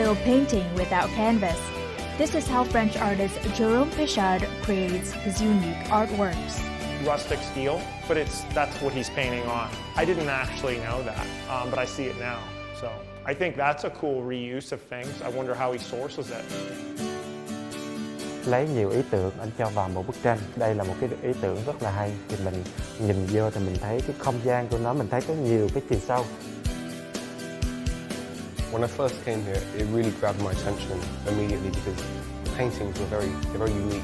oil painting without canvas. This is how French artist Jérôme Peschard creates his unique artworks. Rustic steel, but that's what he's painting on. I didn't actually know that, but I see it now. So I think that's a cool reuse of things. I wonder how he sources it. Lấy nhiều ý tưởng anh cho vào một bức tranh. Đây là một cái ý tưởng rất là hay. Thì mình nhìn vô thì mình thấy cái không gian của nó, mình thấy có nhiều cái chiều sâu. When I first came here, it really grabbed my attention immediately because the paintings were very unique.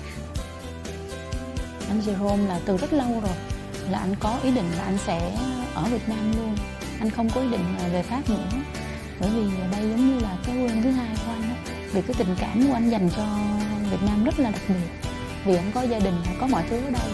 Anh Jérôme là từ rất lâu rồi là anh có ý định là anh sẽ ở Việt Nam luôn. Anh không có ý định về Pháp nữa. Bởi vì đây giống như là cái quê thứ hai của anh đó. Vì cái tình cảm của anh dành cho Việt Nam rất là đặc biệt. Vì anh có gia đình, có mọi thứ ở đây.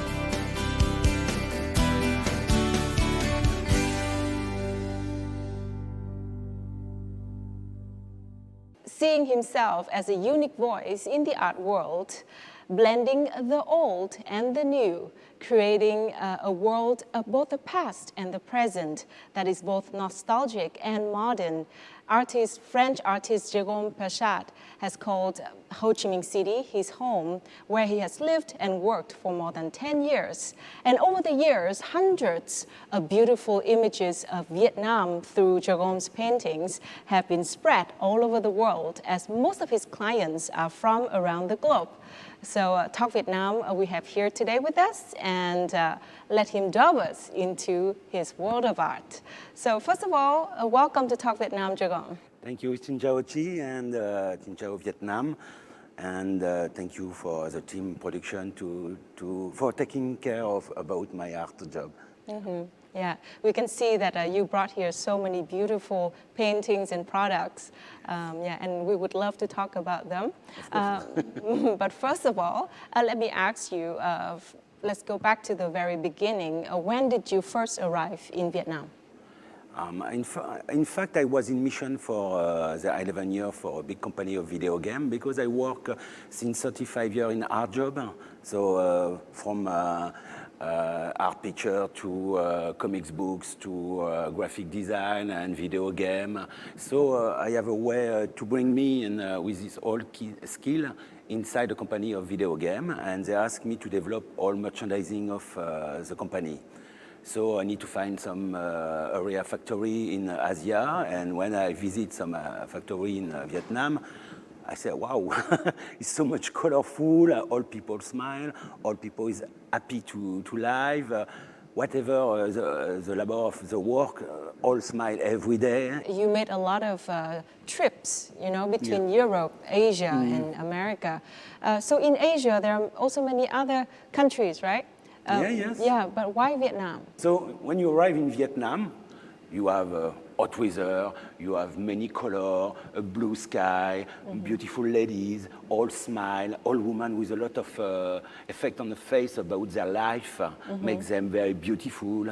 Seeing himself as a unique voice in the art world, blending the old and the new, creating a world of both the past and the present that is both nostalgic and modern. French artist Jérôme Peschard has called Ho Chi Minh City his home, where he has lived and worked for more than 10 years. And over the years, hundreds of beautiful images of Vietnam through Jérôme's paintings have been spread all over the world, as most of his clients are from around the globe. So Talk Vietnam we have here today with us, and let him delve us into his world of art. So first of all, welcome to Talk Vietnam, Jérôme. Thank you, Xin chào Chi, and Xin chào Vietnam, and thank you for the team production for taking care of about my art job. Mm-hmm. Yeah, we can see that you brought here so many beautiful paintings and products, and we would love to talk about them. But first of all, let me ask you, let's go back to the very beginning. When did you first arrive in Vietnam? In fact, I was in mission for the 11 years for a big company of video game because I work since 35 years in art job. So from art picture to comics books to graphic design and video game. So I have a way to bring me in with this old skill inside the company of video game, and they asked me to develop all merchandising of the company. So I need to find some area factory in Asia, and when I visit some factory in Vietnam, I say, wow, it's so much colorful, all people smile, all people is happy to live, whatever the labor of the work, all smile every day. You made a lot of trips, between Europe, Asia, and America. So in Asia, there are also many other countries, right? Yes. Yeah, but why Vietnam? So when you arrive in Vietnam, you have hot weather, you have many color, a blue sky, beautiful ladies, all smile, all women with a lot of effect on the face about their life, makes them very beautiful.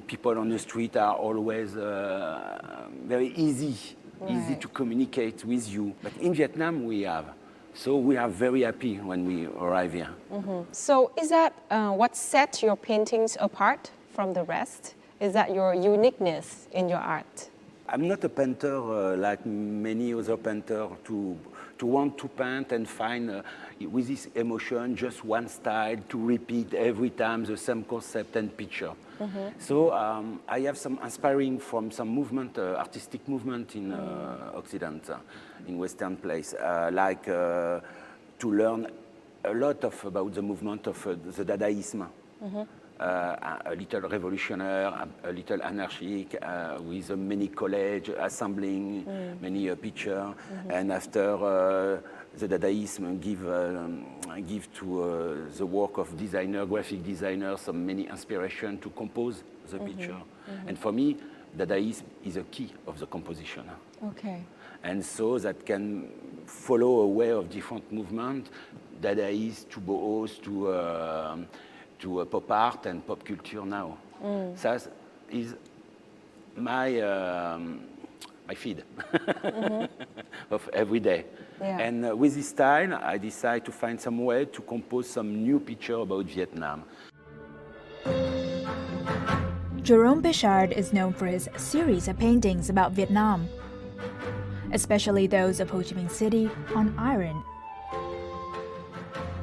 People on the street are always very easy to communicate with you. But in Vietnam so we are very happy when we arrive here. So is that what sets your paintings apart from the rest? Is that your uniqueness in your art? I'm not a painter like many other painters to want to paint and find with this emotion just one style to repeat every time the same concept and picture. So I have some inspiring from some movement, artistic movement in Occident, in Western place, like to learn a lot about the movement of the Dadaism. A little revolutionary, a little anarchic, with many college assembling many pictures, and after the Dadaism give to the work of designer, graphic designer, some many inspiration to compose the picture. And for me, Dadaism is a key of the composition. Okay. And so that can follow a way of different movement, Dadaist to Bohos to pop art and pop culture now. That is my feed of every day. Yeah. And with this style, I decide to find some way to compose some new picture about Vietnam. Jérôme Peschard is known for his series of paintings about Vietnam. especially those of Ho Chi Minh City, on iron.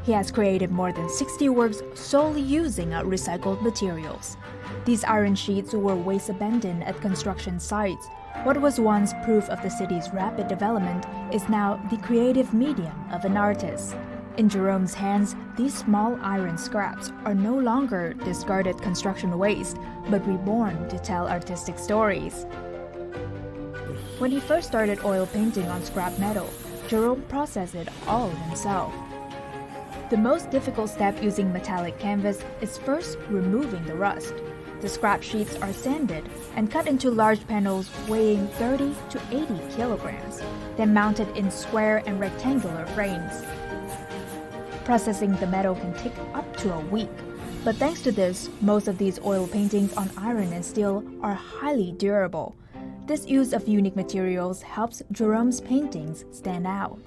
He has created more than 60 works solely using recycled materials. These iron sheets were once abandoned at construction sites. What was once proof of the city's rapid development is now the creative medium of an artist. In Jérôme's hands, these small iron scraps are no longer discarded construction waste, but reborn to tell artistic stories. When he first started oil painting on scrap metal, Jérôme processed it all himself. The most difficult step using metallic canvas is first removing the rust. The scrap sheets are sanded and cut into large panels weighing 30 to 80 kilograms, then mounted in square and rectangular frames. Processing the metal can take up to a week, but thanks to this, most of these oil paintings on iron and steel are highly durable. This use of unique materials helps Jérôme's paintings stand out.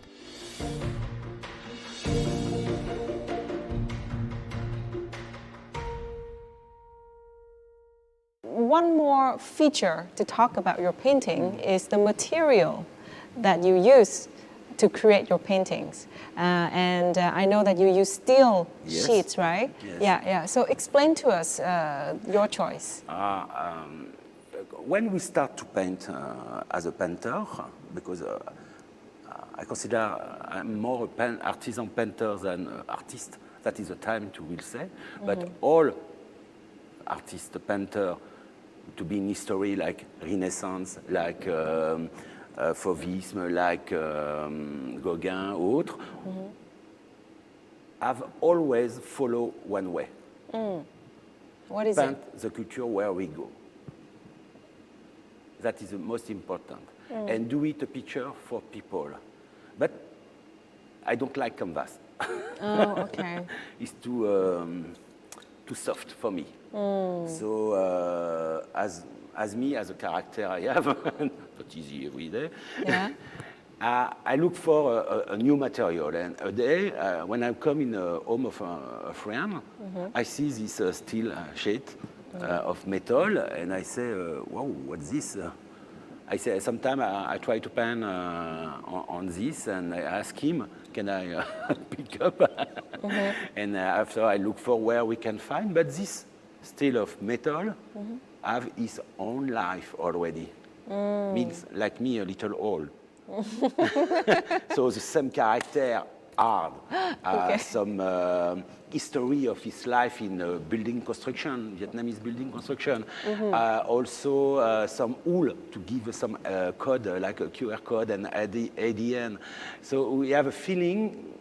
One more feature to talk about your painting is the material that you use to create your paintings. I know that you use steel sheets, right? Yes. Yeah. So explain to us your choice. When we start to paint as a painter, because I consider I'm more an artisan painter than artist, that is the time to will say, but all artists, painter, to be in history like Renaissance, like Fauvisme, like Gauguin, or autres, have always followed one way. What is Paint the culture where we go. That is the most important. And do it a picture for people. But I don't like canvas. Oh, okay. It's too soft for me. So as me, as a character I have, not easy every day, I look for a new material. And a day, when I come in the home of a friend, I see this steel sheet of metal, and I say, wow, what's this? I say, sometimes I try to paint on this, and I ask him, can I pick up? And after I look for where we can find, but this steel of metal have its own life already. Means, like me, a little old. So the same character, hard, some history of his life in building construction, Vietnamese building construction. Also some wool to give some code, like a QR code and ADN. So we have a feeling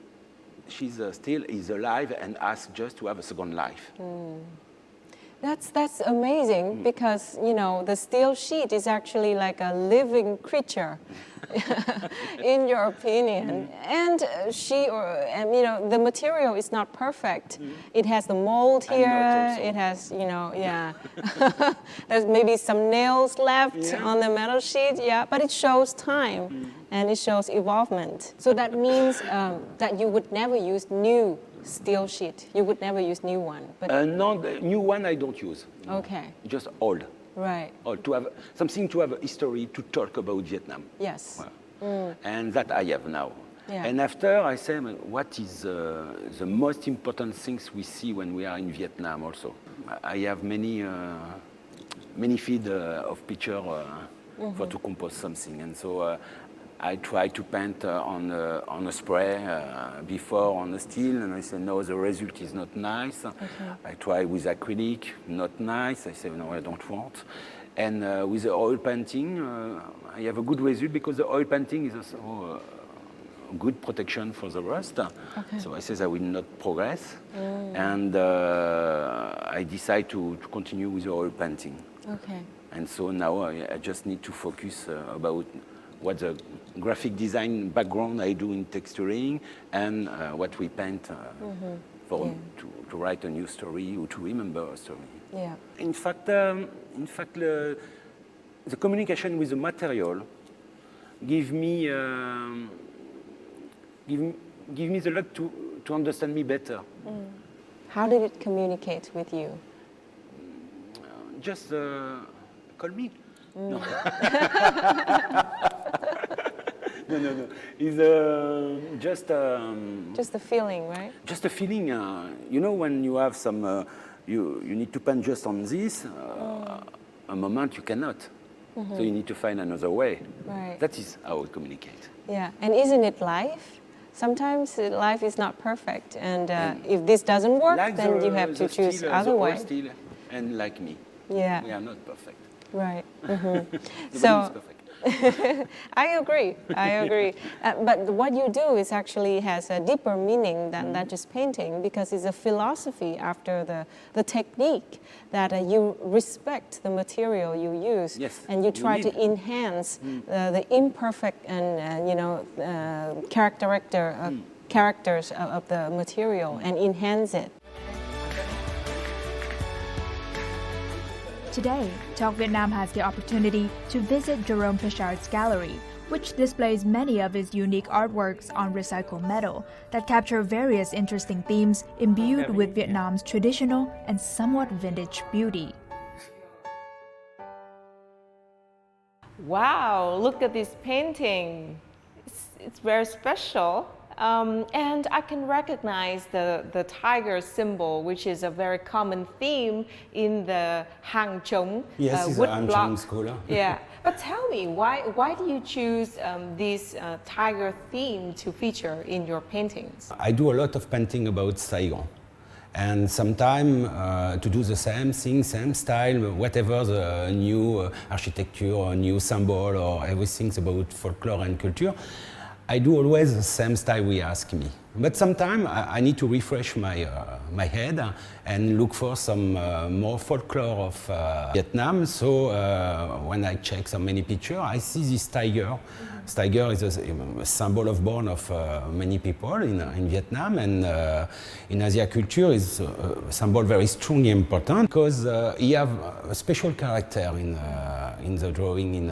she's still is alive and asks just to have a second life. That's amazing because, you know, the steel sheet is actually like a living creature, in your opinion. And you know, the material is not perfect. It has the mold here, it has, you know, there's maybe some nails left on the metal sheet, but it shows time and it shows evolvement. So that means that you would never use new steel sheet. You would never use new one. But no, the new one I don't use. Okay. Just old. Right. Old, to have something to have a history to talk about Vietnam. Yes. And that I have now. Yeah. And after I say, what is the most important things we see when we are in Vietnam also? I have many feed of picture for to compose something. And so I try to paint on a spray before on the steel, and I say, no, the result is not nice. I try with acrylic, not nice. I say, no, I don't want. And with the oil painting, I have a good result because the oil painting is also good protection for the rust. So I say I will not progress. And I decide to continue with the oil painting. And so now I just need to focus about what the graphic design background I do in texturing and what we paint to write a new story or to remember a story. In fact, the communication with the material give me the luck to understand me better. How did it communicate with you? Just call me. No. No. It's Just the feeling, right? just a feeling. You know, when you have some, you need to paint just on this. A moment you cannot, so you need to find another way. Right. That is how we communicate. Yeah, and isn't it life? Sometimes life is not perfect, and if this doesn't work, Like then you have to choose other way. Still, and like me, Yeah, we are not perfect. right. Nobody is So perfect. I agree. But what you do is actually has a deeper meaning than that just painting, because it's a philosophy after the technique that you respect the material you use, Yes, and you you try to need. enhance the imperfect and characters of the material and enhance it. Today, Talk Vietnam has the opportunity to visit Jérôme Peschard's gallery, which displays many of his unique artworks on recycled metal that capture various interesting themes imbued with Vietnam's traditional and somewhat vintage beauty. Wow, look at this painting. It's very special. And I can recognize the tiger symbol, which is a very common theme in the hang chong wood block. school. Yeah, but tell me, why do you choose this tiger theme to feature in your paintings? I do a lot of painting about Saigon. And sometimes to do the same thing, same style, whatever the new architecture or new symbol or everything about folklore and culture, I do always the same style we ask me. But sometimes I need to refresh my head and look for some more folklore of Vietnam. So when I check so many pictures, I see this tiger. This tiger is a symbol of born of many people in Vietnam, and in Asia culture is a symbol very strong and important because he have a special character in the drawing in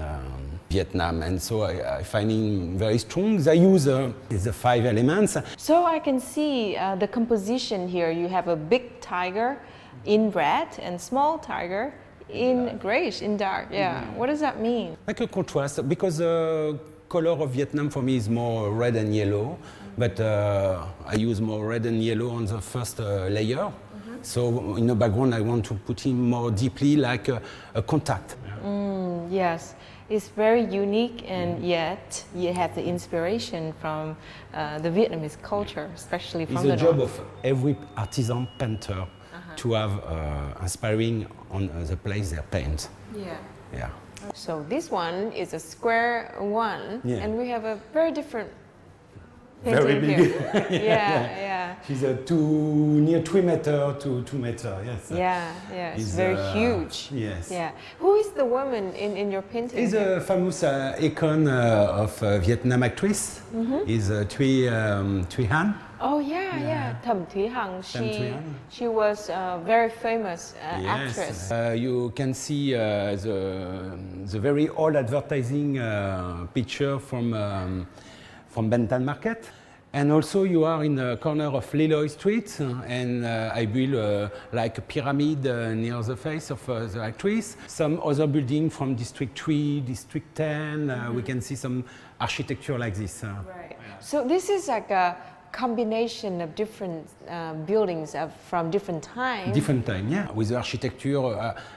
Vietnam, and so I find him very strong. They use the 5 elements. So I can see the composition here. You have a big tiger in red and small tiger in grayish, in dark. Yeah. What does that mean? Like a contrast, because the color of Vietnam for me is more red and yellow, but I use more red and yellow on the first layer. So in the background I want to put him more deeply like a contact. Yes. It's very unique, and yet you have the inspiration from the Vietnamese culture, especially from the It's the job north. of every artisan painter to have inspiring on the place they paint. Yeah. So this one is a square one, Yeah. and we have a very different Very painting big. here. Yeah. She's near 3 meters to 2 meters, yes. Yeah, it's Is, very huge. Yes. Yeah. Who is the woman in your painting? Is a famous icon of Vietnam actress. Is Thuy Han. Oh yeah. Thẩm Thúy Hằng. Thuy Hằng. She was a very famous actress. You can see the very old advertising picture from Benton Market. And also you are in the corner of Leloy Street, and I built like a pyramid near the face of the actress. Some other building from District 3, District 10, we can see some architecture like this. Right. So this is like a combination of different buildings from different times. Different time, yeah. With the architecture,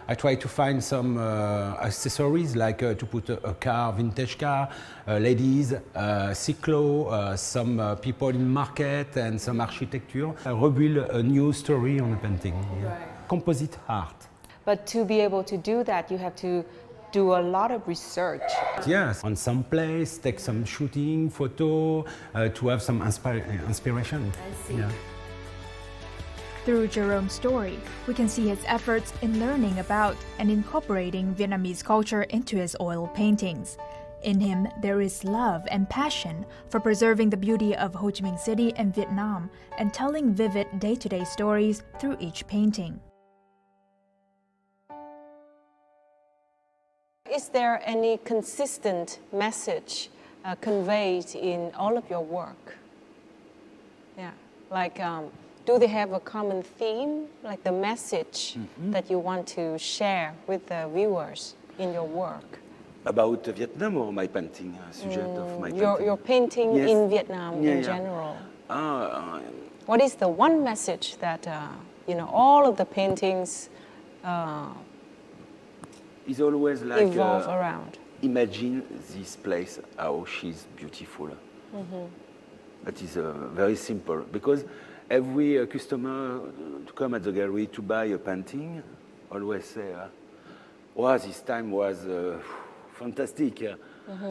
I try to find some accessories, like to put a car, vintage car, ladies, cyclo, some people in market, and some architecture. I rebuild a new story on a painting. Yeah. Right. Composite art. But to be able to do that, you have to do a lot of research. Yes, on some place, take some shooting, photo, to have some inspiration. I see. Yeah. Through Jérôme's story, we can see his efforts in learning about and incorporating Vietnamese culture into his oil paintings. In him, there is love and passion for preserving the beauty of Ho Chi Minh City and Vietnam and telling vivid day-to-day stories through each painting. Is there any consistent message conveyed in all of your work? Yeah, like do they have a common theme, like the message that you want to share with the viewers in your work? About Vietnam or my painting, subject of my painting? Your painting Yes. in Vietnam Yeah, in yeah. general. Ah, What is the one message that, all of the paintings it's always like evolve around? imagine this place, how she's beautiful. That is very simple, because every customer to come at the gallery to buy a painting always say, wow, this time was fantastic.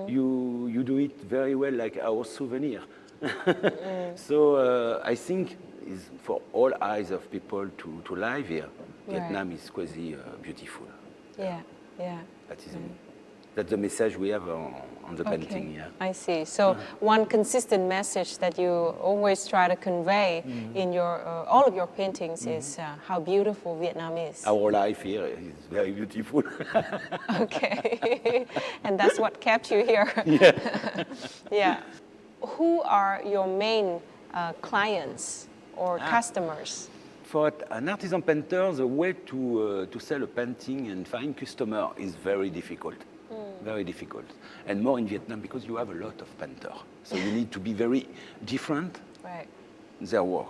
You do it very well, like our souvenir. So I think it's for all eyes of people to live here. Vietnam is quasi beautiful. Yeah, yeah. That is that's the message we have on the painting. Yeah. I see. So one consistent message that you always try to convey in your all of your paintings is how beautiful Vietnam is. Our life here is very beautiful. Okay, and that's what kept you here. Yeah. Yeah. Who are your main clients or customers? For an artisan painter, the way to sell a painting and find customer is very difficult. Very difficult. And more in Vietnam because you have a lot of painters. So you need to be very different in their work.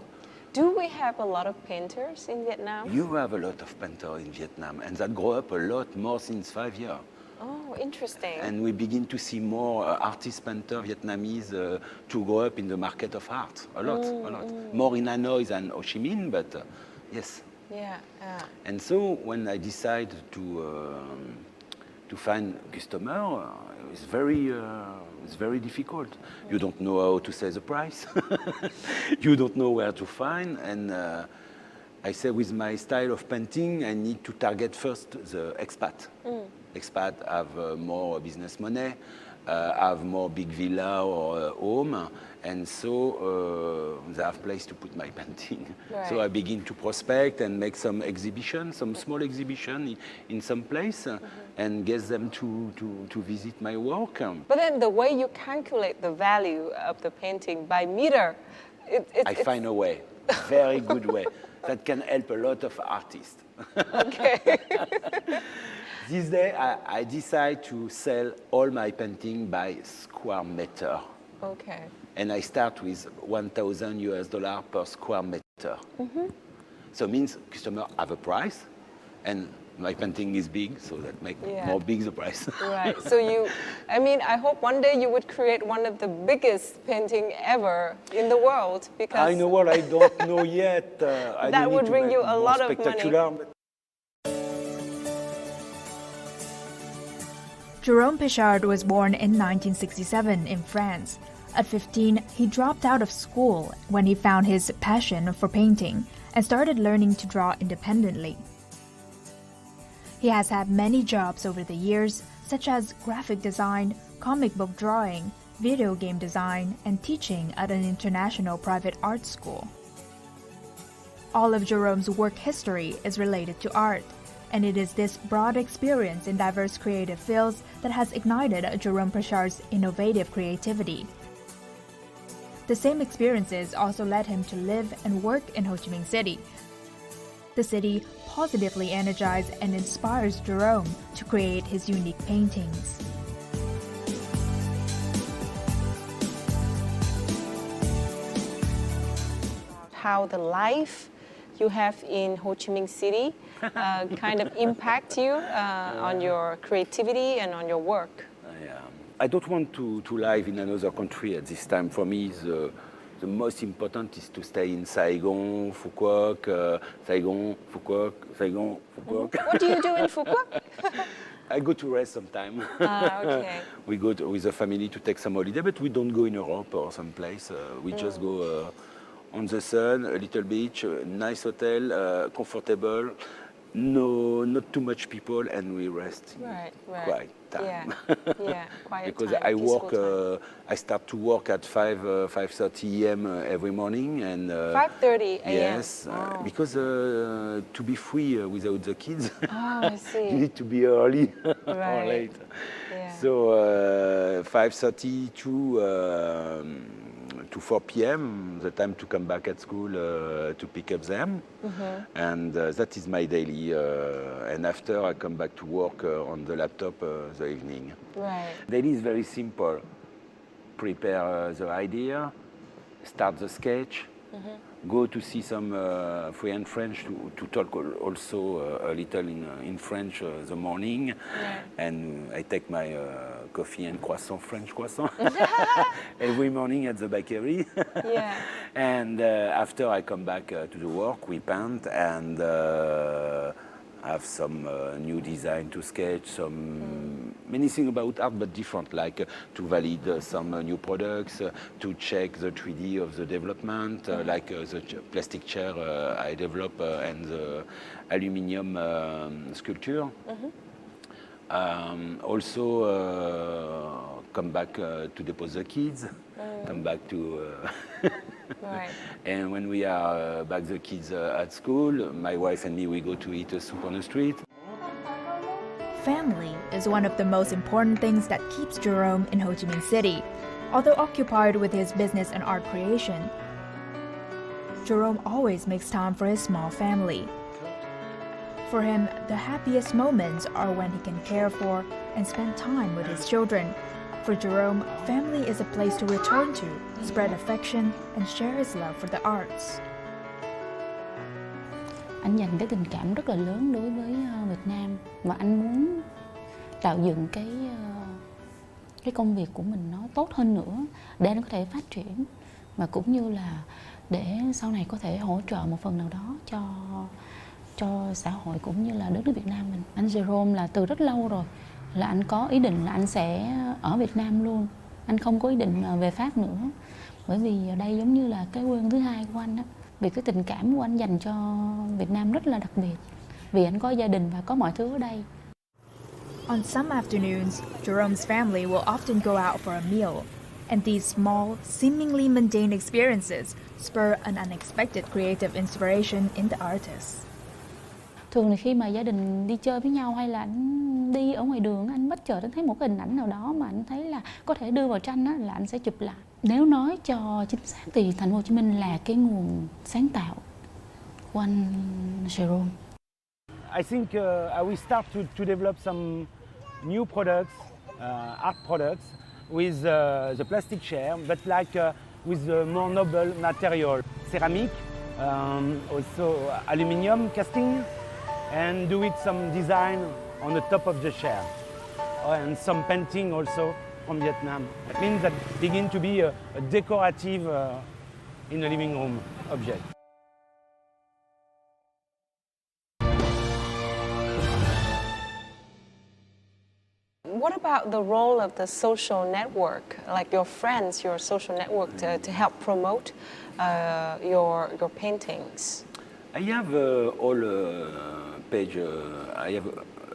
Do we have a lot of painters in Vietnam? You have a lot of painters in Vietnam, and that grow up a lot more since 5 years. Oh, interesting. And we begin to see more artist painter Vietnamese to grow up in the market of art. A lot, a lot. More in Hanoi than Ho Chi Minh, but yes. Yeah. And so when I decide to find customer, it's very difficult. You don't know how to say the price. You don't know where to find. And I say with my style of painting, I need to target first the expat. Expat have more business money, have more big villa or home, and so they have place to put my painting. Right. So I begin to prospect and make some exhibition, some small exhibition in some place, and get them to visit my work. But then the way you calculate the value of the painting by meter, I find a way, very good way, that can help a lot of artists. Okay. This day, I decide to sell all my painting by square meter. Okay. And I start with $1,000 per square meter. So it means customer have a price, and my painting is big, so that makes more big the price. Right. So I hope one day you would create one of the biggest painting ever in the world, because in the world, I don't know yet. that would bring you a lot of money. Jérôme Peschard was born in 1967 in France. At 15, he dropped out of school when he found his passion for painting and started learning to draw independently. He has had many jobs over the years, such as graphic design, comic book drawing, video game design, and teaching at an international private art school. All of Jérôme's work history is related to art, and it is this broad experience in diverse creative fields that has ignited Jérôme Peschard's innovative creativity. The same experiences also led him to live and work in Ho Chi Minh City. The city positively energizes and inspires Jérôme to create his unique paintings. How the life you have in Ho Chi Minh City kind of impact you on your creativity and on your work? I don't want to live in another country at this time. For me, the most important is to stay in Saigon, Phu Quoc, Saigon, Phu Quoc, Saigon, Phu Quoc. What do you do in Phu Quoc? I go to rest sometime. Okay. We go with the family to take some holiday, but we don't go in Europe or someplace. We just go on the sun, a little beach, a nice hotel, comfortable, not too much people, and we rest. Right. Quiet time. Yeah, quiet because time. I peaceful work. time. I start to work at 5:30 a.m. Every morning, and 5:30 a.m. Yes, Wow. because to be free without the kids, I see. you need to be early or Right. late. Yeah. So 5:30 to to 4 p.m., the time to come back at school to pick up them. And that is my daily. And after I come back to work on the laptop the evening. Right. Daily is very simple. Prepare the idea, start the sketch, go to see some fluent French to talk also a little in French the morning. And I take my coffee and croissant, French croissant, every morning at the bakery. And after I come back to the work, we paint and have some new design to sketch, some many things about art, but different, like to validate some new products, to check the 3D of the development, like the plastic chair I develop and the aluminium sculpture. Also come back to deposit the kids, come back to... Right. And when we are back the kids at school, my wife and me, we go to eat a soup on the street. Family is one of the most important things that keeps Jérôme in Ho Chi Minh City. Although occupied with his business and art creation, Jérôme always makes time for his small family. For him, the happiest moments are when he can care for and spend time with his children. For Jérôme, family is a place to return to, spread affection, and share his love for the arts. Anh dành cái tình cảm rất là lớn đối với Việt Nam và anh muốn tạo dựng cái công việc của mình nó tốt hơn nữa để nó có thể phát triển, mà cũng như là để sau này có thể hỗ trợ một phần nào đó cho xã hội cũng như là đất nước Việt Nam mình. Anh Jérôme là từ rất lâu rồi là anh có ý định là anh sẽ ở Việt Nam luôn. Anh không có ý định về Pháp nữa. Bởi vì ở đây giống như là cái quê hương thứ hai của anh á. Vì cái tình cảm của anh dành cho Việt Nam rất là đặc biệt. Vì anh có gia đình và có mọi thứ ở đây. On some afternoons, Jérôme's family will often go out for a meal, and these small, seemingly mundane experiences spur an unexpected creative inspiration in the artist. Thường thì khi mà gia đình đi chơi với nhau hay là anh đi ở ngoài đường, anh bất chợt anh thấy một cái hình ảnh nào đó mà anh thấy là có thể đưa vào tranh á, là anh sẽ chụp lại. Nếu nói cho chính xác thì thành phố Hồ Chí Minh là cái nguồn sáng tạo của anh Jérôme. I think I will start to develop some new products, art products, with the plastic chair, but like with the more noble material, ceramic, also aluminium casting, and do it some design on the top of the chair, and some painting also from Vietnam. It means that begin to be a decorative in a living room object. What about the role of the social network, like your friends, your social network, to help promote your paintings? I have all page. I have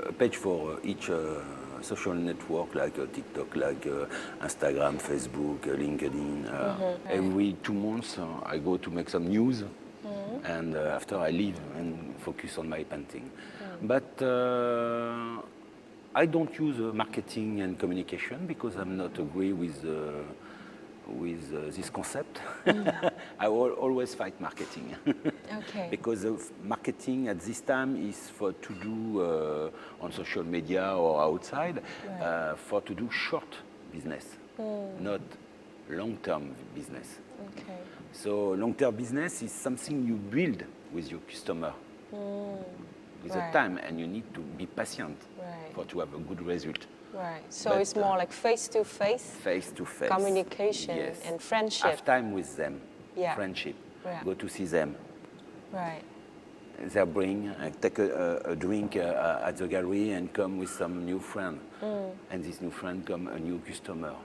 a page for each social network, like TikTok, like Instagram, Facebook, LinkedIn. Every 2 months, I go to make some news, and after I leave and focus on my painting. But I don't use marketing and communication because I'm not agree with this concept. I will always fight marketing. Okay. Because marketing at this time is to do on social media or outside, for to do short business, not long-term business. Okay. So long-term business is something you build with your customer. With the time, and you need to be patient for to have a good result. Right. So But, it's more like face-to-face communication and friendship. Have time with them. Friendship. Go to see them. Right. They bring, take a drink at the gallery and come with some new friend. And this new friend come a new customer.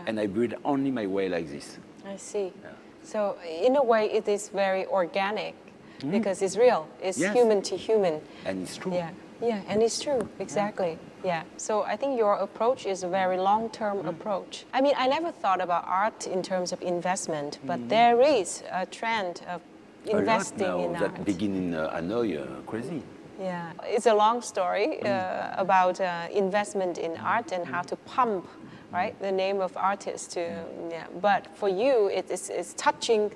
And I build only my way like this. I see. So in a way, it is very organic. Because it's real, it's human to human. And it's true. Yeah, and it's true, exactly. Yeah, so I think your approach is a very long-term approach. I mean, I never thought about art in terms of investment, but there is a trend of investing a lot now in that art. begin in Hanoi, crazy. Yeah, it's a long story about investment in art and how to pump right? The name of artist. Yeah. But for you, it's touching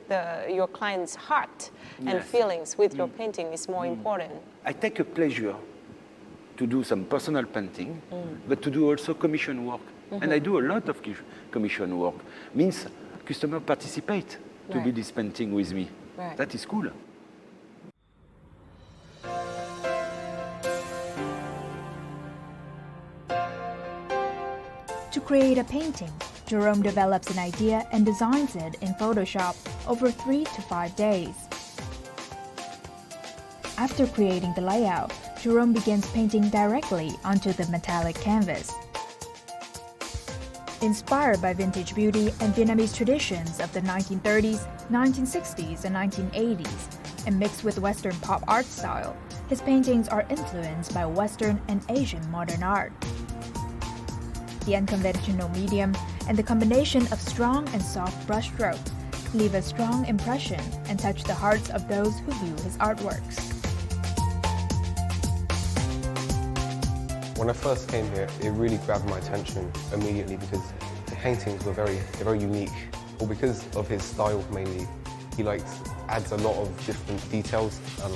your client's heart and feelings with your painting is more important. I take a pleasure to do some personal painting, but to do also commission work. And I do a lot of commission work. Means customers participate to do this painting with me. Right. That is cool. To create a painting, Jérôme develops an idea and designs it in Photoshop over 3 to 5 days. After creating the layout, Jérôme begins painting directly onto the metallic canvas. Inspired by vintage beauty and Vietnamese traditions of the 1930s, 1960s, and 1980s, and mixed with Western pop art style, his paintings are influenced by Western and Asian modern art. The unconventional medium and the combination of strong and soft brushstrokes leave a strong impression and touch the hearts of those who view his artworks. When I first came here, it really grabbed my attention immediately because the paintings were very unique. Well, because of his style mainly, he adds a lot of different details and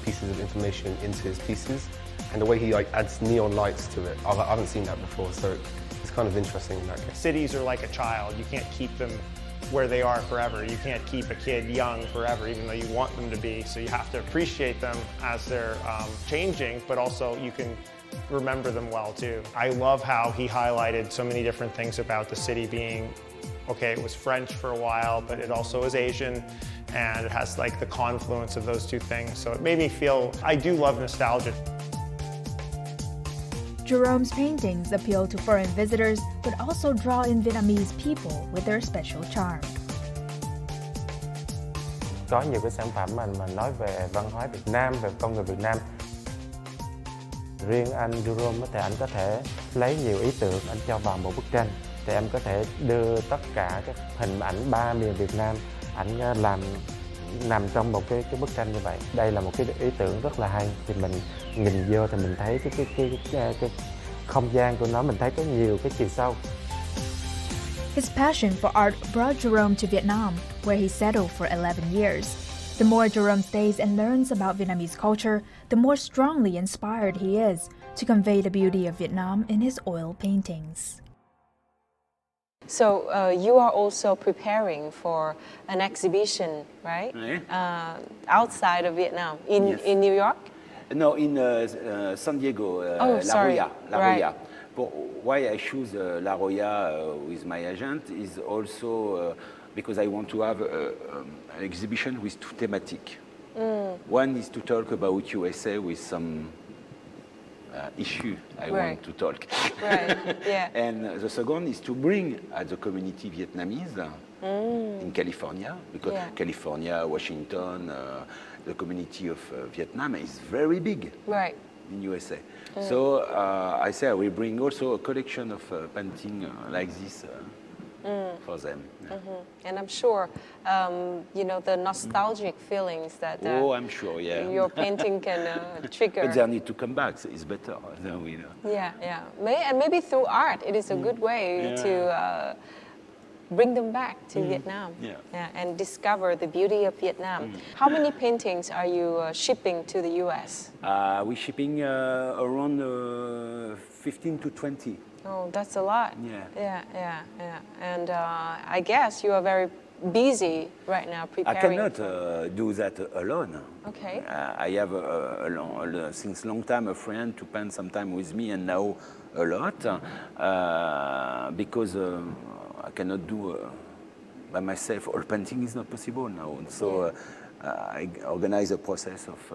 pieces of information into his pieces. And the way he adds neon lights to it, I haven't seen that before, so it's kind of interesting in that case. Cities are like a child. You can't keep them where they are forever. You can't keep a kid young forever, even though you want them to be. So you have to appreciate them as they're changing, but also you can remember them well too. I love how he highlighted so many different things about the city being, okay, it was French for a while, but it also is Asian, and it has the confluence of those two things. So it made me feel, I do love nostalgia. Jérôme's paintings appeal to foreign visitors, but also draw in Vietnamese people with their special charm. Có nhiều cái sản phẩm mà nói về văn hóa Việt Nam, về con người Việt Nam. Riêng anh Jérôme thì anh có thể lấy nhiều ý tưởng anh cho vào một bức tranh. Thì em có thể đưa tất cả các hình ảnh 3 miền Việt Nam ảnh làm nằm trong một cái bức tranh như vậy. Đây là một cái ý tưởng rất là hay. Thì mình nhìn vô thì mình thấy cái không gian của nó, mình thấy có nhiều cái chiều sâu. His passion for art brought Jérôme to Vietnam, where he settled for 11 years. The more Jérôme stays and learns about Vietnamese culture, the more strongly inspired he is to convey the beauty of Vietnam in his oil paintings. So you are also preparing for an exhibition, right? Outside of Vietnam, in New York? No, in San Diego, La Jolla. But why I choose La Jolla with my agent is also because I want to have an exhibition with two thematics. One is to talk about USA with some issue I want to talk. And the second is to bring the community Vietnamese in California, because California, Washington, the community of Vietnam is very big in USA. So I say I will bring also a collection of painting like this for them. And I'm sure, the nostalgic feelings that I'm sure, your painting can trigger. But they need to come back, so it's better. And maybe through art, it is a good way to bring them back to Vietnam and discover the beauty of Vietnam. How many paintings are you shipping to the US? We're shipping around 15 to 20. Oh, that's a lot. And I guess you are very busy right now preparing. I cannot do that alone. Okay. I have since long time a friend to paint sometime with me, and now a lot because I cannot do by myself. All painting is not possible now, so I organize a process of.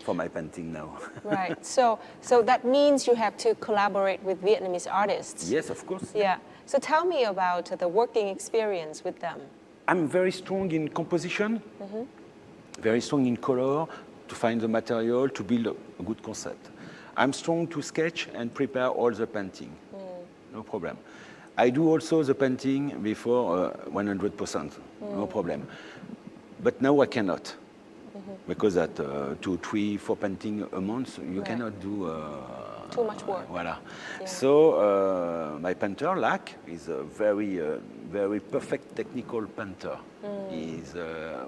For my painting now. Right. So that means you have to collaborate with Vietnamese artists. Yes, of course. Yeah. So tell me about the working experience with them. I'm very strong in composition, very strong in color, to find the material, to build a good concept. I'm strong to sketch and prepare all the painting. No problem. I do also the painting before 100%. No problem. But now I cannot. Because at 2, 3, 4 paintings a month, you cannot do too much work. Voilà. Yeah. So my painter, Lac, is a very perfect technical painter.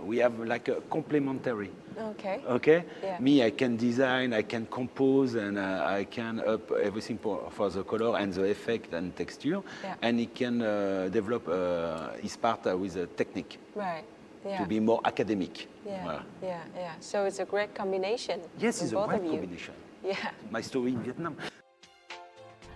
We have like a complementary. Okay. Okay. Yeah. Me, I can design, I can compose, and I can up everything for the color and the effect and texture. Yeah. And he can develop his part with a technique. Right. Yeah. To be more academic. Yeah. Voilà. Yeah. So it's a great combination. Yes, from it's a both great of you. combination. Yeah. My story in Vietnam.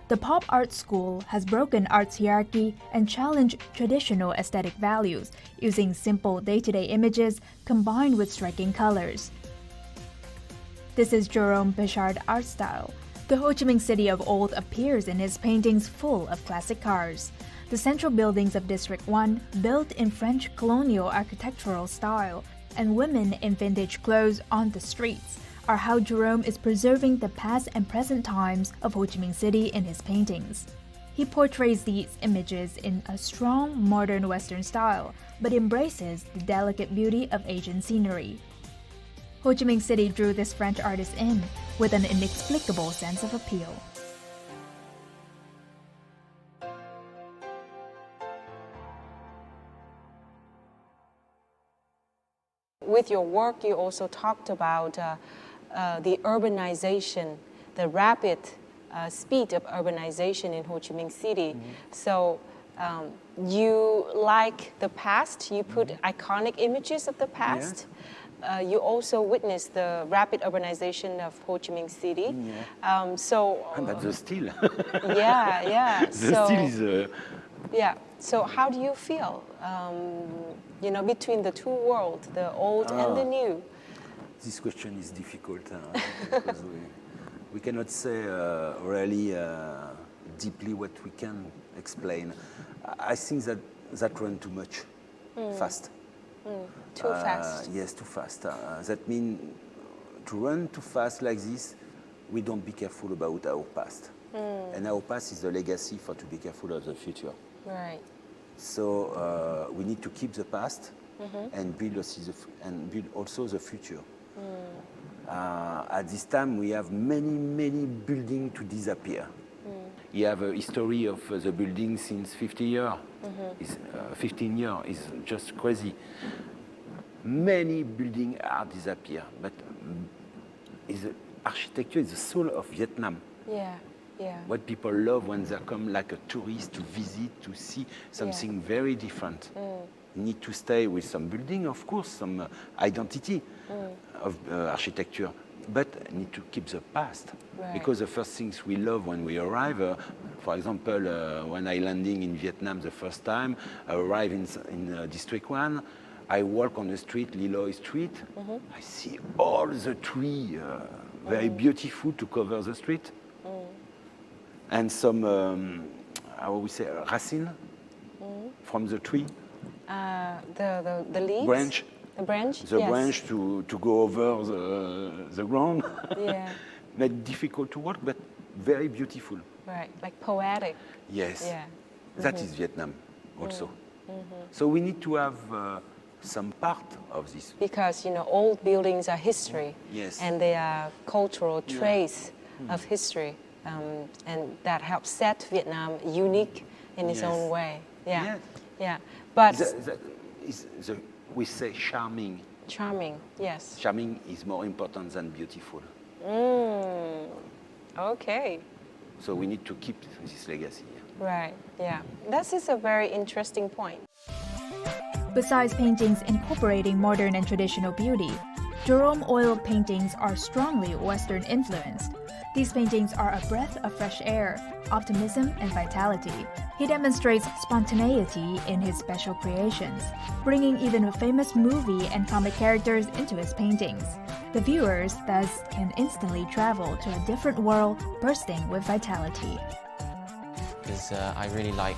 The pop art school has broken art's hierarchy and challenged traditional aesthetic values, using simple day-to-day images combined with striking colors. This is Jérôme Peschard art style. The Ho Chi Minh City of old appears in his paintings full of classic cars. The central buildings of District 1, built in French colonial architectural style, and women in vintage clothes on the streets, are how Jérôme is preserving the past and present times of Ho Chi Minh City in his paintings. He portrays these images in a strong modern Western style, but embraces the delicate beauty of Asian scenery. Ho Chi Minh City drew this French artist in with an inexplicable sense of appeal. With your work, you also talked about the urbanization, the rapid speed of urbanization in Ho Chi Minh City. So you like the past, you put iconic images of the past. Yes. You also witnessed the rapid urbanization of Ho Chi Minh City. But the style. Yeah. The style is... Yeah. So how do you feel, between the two worlds, the old and the new? This question is difficult because we cannot say really deeply what we can explain. I think that run too much, fast. Too fast? Yes, too fast. That means to run too fast like this, we don't be careful about our past. And our past is the legacy to be careful of the future. Right. So we need to keep the past and build also the future. At this time, we have many buildings to disappear. You have a history of the building since 50 years. 15 years is just crazy. Many buildings are disappear, but architecture is the soul of Vietnam. Yeah. What people love when they come like a tourist to visit, to see something very different. Need to stay with some building, of course, some identity of architecture, but need to keep the past. Right. Because the first things we love when we arrive, for example, when I landing in Vietnam the first time, I arrive in District 1, I walk on the street, Liloy Street, I see all the trees, very beautiful to cover the street. And some, how we say, racine from the tree. The leaves? Branch. The branch? The yes. branch to go over the ground. Yeah. Not difficult to work, but very beautiful. Right, like poetic. Yes. Yeah. That is Vietnam also. So we need to have some part of this. Because, old buildings are history. Yes. And they are cultural trace of history. And that helps set Vietnam unique in its own way. Yeah. But we say charming. Charming, yes. Charming is more important than beautiful. Okay. So we need to keep this legacy. Right, yeah. That is a very interesting point. Besides paintings incorporating modern and traditional beauty, Jérôme oil paintings are strongly Western influenced. These paintings are a breath of fresh air, optimism, and vitality. He demonstrates spontaneity in his special creations, bringing even famous movie and comic characters into his paintings. The viewers thus can instantly travel to a different world bursting with vitality. Because I really like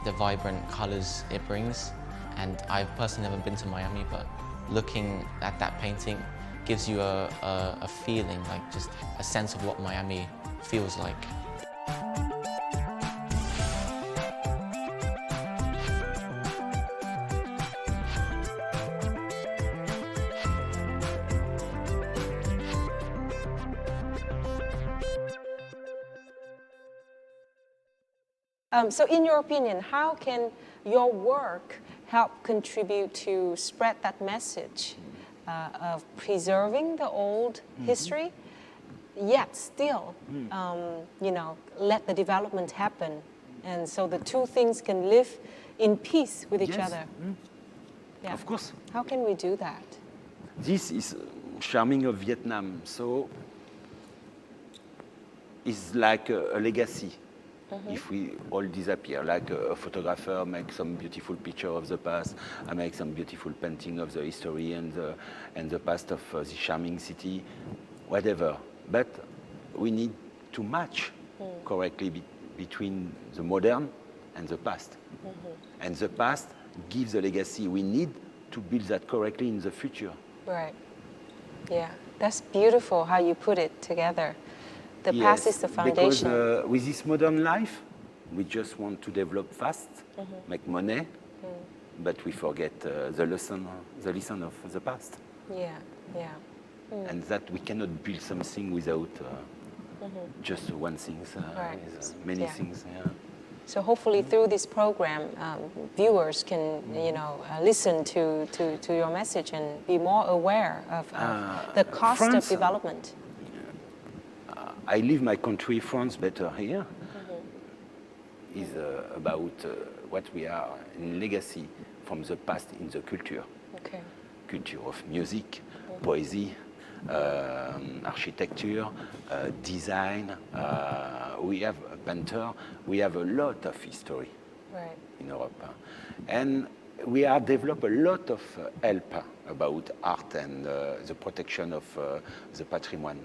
the vibrant colors it brings, and I've personally never been to Miami, but looking at that painting gives you a feeling, like just a sense of what Miami feels like. So in your opinion, how can your work help contribute to spread that message of preserving the old history, yet still, let the development happen, and so the two things can live in peace with each other? Yeah. Of course. How can we do that? This is charming of Vietnam. So it's like a legacy. If we all disappear, like a photographer makes some beautiful picture of the past, I make some beautiful painting of the history and the past of this charming city, whatever. But we need to match correctly between the modern and the past. And the past gives a legacy. We need to build that correctly in the future. Right. Yeah, that's beautiful how you put it together. The past is the foundation. Because with this modern life, we just want to develop fast, make money, but we forget the lesson of the past. Yeah, yeah. And that we cannot build something without just one thing, many things. Yeah. So hopefully through this program, viewers can, listen to your message and be more aware of the cost France, of development. I leave my country, France, better here. Is about what we are in legacy from the past in the culture. Okay. Culture of music, poesy, architecture, design. We have a painter. We have a lot of history in Europe. And we are develop a lot of help about art and the protection of the patrimoine.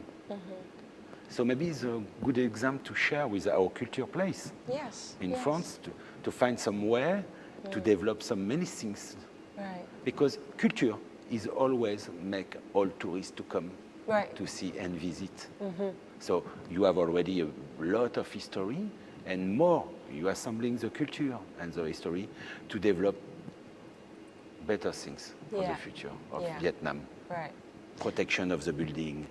So maybe it's a good example to share with our culture place in France to find some way to develop some many things. Right. Because culture is always make all tourists to come to see and visit. So you have already a lot of history and more you are assembling the culture and the history to develop better things for the future of Vietnam. Right. Protection of the building,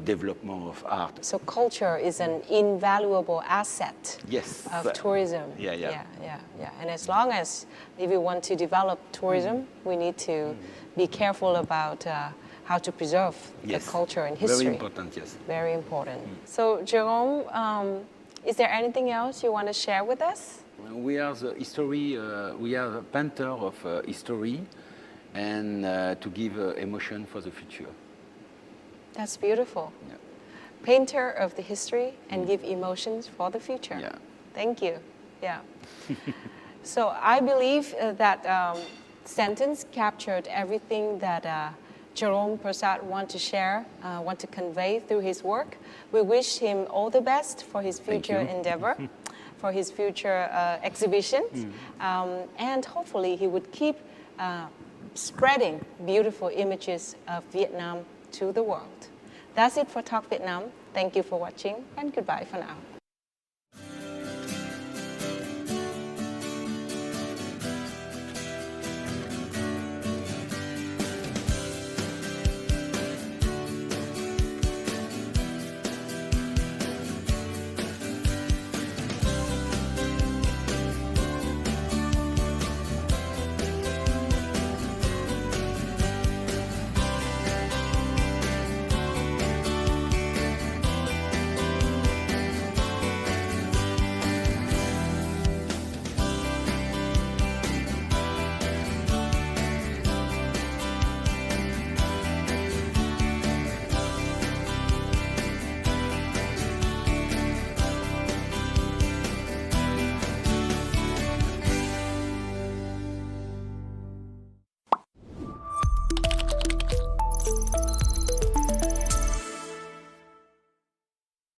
development of art. So culture is an invaluable asset of tourism. Yeah. And as long as if we want to develop tourism, we need to be careful about how to preserve the culture and history. Very important, yes. Very important. So Jérôme, is there anything else you want to share with us? We are the history, we are a painter of history, and to give emotion for the future. That's beautiful. Yeah. Painter of the history and give emotions for the future. Yeah. Thank you. Yeah. So I believe that sentence captured everything that Jérôme Peschard want to share, want to convey through his work. We wish him all the best for his future endeavor, for his future exhibitions, and hopefully he would keep spreading beautiful images of Vietnam to the world. That's it for Talk Vietnam. Thank you for watching and goodbye for now.